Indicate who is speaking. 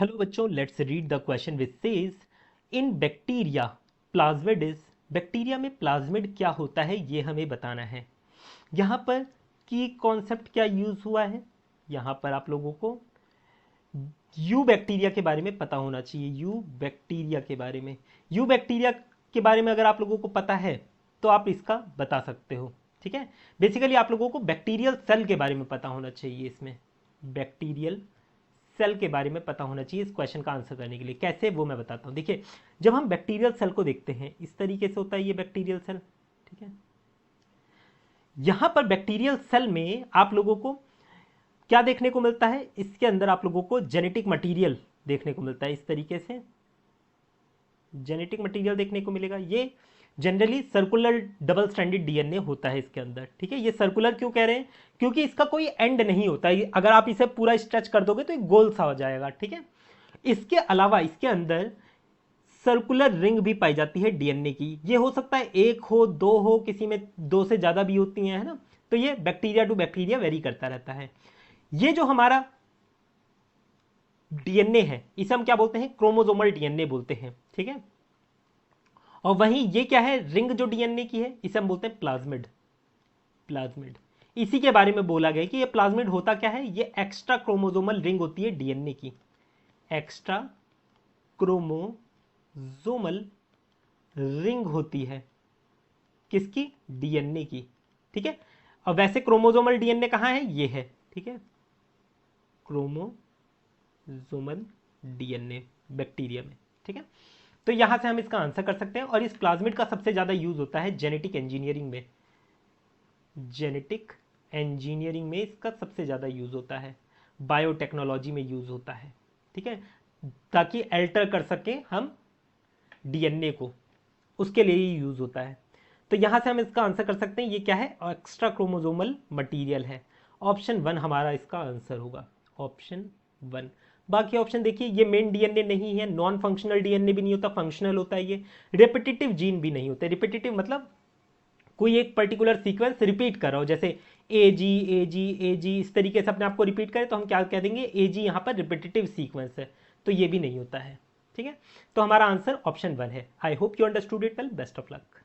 Speaker 1: Hello बच्चों, let's read the question which says in bacteria plasmid is. Bacteria में plasmid क्या होता है ये हमें बताना है। यहाँ पर की कॉन्सेप्ट क्या यूज हुआ है, यहाँ पर आप लोगों को यू बैक्टीरिया के बारे में पता होना चाहिए। यू बैक्टीरिया के बारे में, यू बैक्टीरिया के बारे में अगर आप लोगों को पता है तो आप इसका बता सकते हो। ठीक है, बेसिकली आप लोगों को बैक्टीरियल सेल के बारे में पता होना चाहिए। इसमें बैक्टीरियल सेल के बारे में पता होना चाहिए इस क्वेश्चन का आंसर करने के लिए। कैसे, वो मैं बताता हूं। देखिए, जब हम बैक्टीरियल सेल को देखते हैं इस तरीके से होता है ये बैक्टीरियल सेल। ठीक है, यहां पर बैक्टीरियल सेल में आप लोगों को क्या देखने को मिलता है, इसके अंदर आप लोगों को जेनेटिक मटेरियल देखने को मिलता है। इस तरीके से जेनेटिक मटेरियल देखने को मिलेगा। ये generally circular double stranded DNA होता है इसके अंदर। ठीक है, ये सर्कुलर क्यों कह रहे हैं, क्योंकि इसका कोई एंड नहीं होता है। अगर आप इसे पूरा स्ट्रेच कर दोगे तो एक गोल सा हो जाएगा। ठीक है, इसके अलावा इसके अंदर सर्कुलर रिंग भी पाई जाती है डीएनए की। ये हो सकता है एक हो, दो हो, किसी में दो से ज्यादा भी होती हैं, है ना। तो ये बैक्टीरिया टू बैक्टीरिया वेरी करता रहता है। ये जो हमारा डीएनए है इसे हम क्या बोलते हैं, क्रोमोसोमल डीएनए बोलते हैं। ठीक है, और वहीं ये क्या है, रिंग जो डीएनए की है इसे हम बोलते हैं प्लाज्मिड। प्लाज्मिड, इसी के बारे में बोला गया कि ये प्लाज्मिड होता क्या है, ये एक्स्ट्रा क्रोमोसोमल रिंग होती है डीएनए की। एक्स्ट्रा क्रोमोसोमल रिंग होती है किसकी, डीएनए की। ठीक है, और वैसे क्रोमोसोमल डीएनए कहां है, ये है। ठीक है, क्रोमोसोमल डीएनए बैक्टीरिया में। ठीक है, तो यहां से हम इसका आंसर कर सकते हैं। और इस प्लाज्मिड का सबसे ज्यादा यूज होता है जेनेटिक इंजीनियरिंग में। जेनेटिक इंजीनियरिंग में इसका सबसे ज़्यादा यूज़ होता है, बायोटेक्नोलॉजी में यूज़ होता है। ठीक है, ताकि अल्टर कर सके हम डीएनए को, उसके लिए ही यूज़ होता है। तो यहाँ से हम इसका आंसर कर सकते हैं, ये क्या है, एक्स्ट्रा क्रोमोसोमल मटेरियल है। ऑप्शन वन हमारा इसका आंसर होगा, ऑप्शन वन। बाकी ऑप्शन देखिए, ये मेन डीएनए नहीं है, नॉन फंक्शनल डीएनए भी नहीं होता, फंक्शनल होता है ये। रिपीटेटिव जीन भी नहीं होते। रिपीटेटिव मतलब कोई एक पर्टिकुलर सीक्वेंस रिपीट कर रहा हो, जैसे ए जी ए जी ए जी, इस तरीके से अपने आप को रिपीट करे तो हम क्या कह देंगे, ए जी यहाँ पर रिपीटेटिव सीक्वेंस है। तो ये भी नहीं होता है। ठीक है, तो हमारा आंसर ऑप्शन वन है। I hope you understood it well. Best of luck.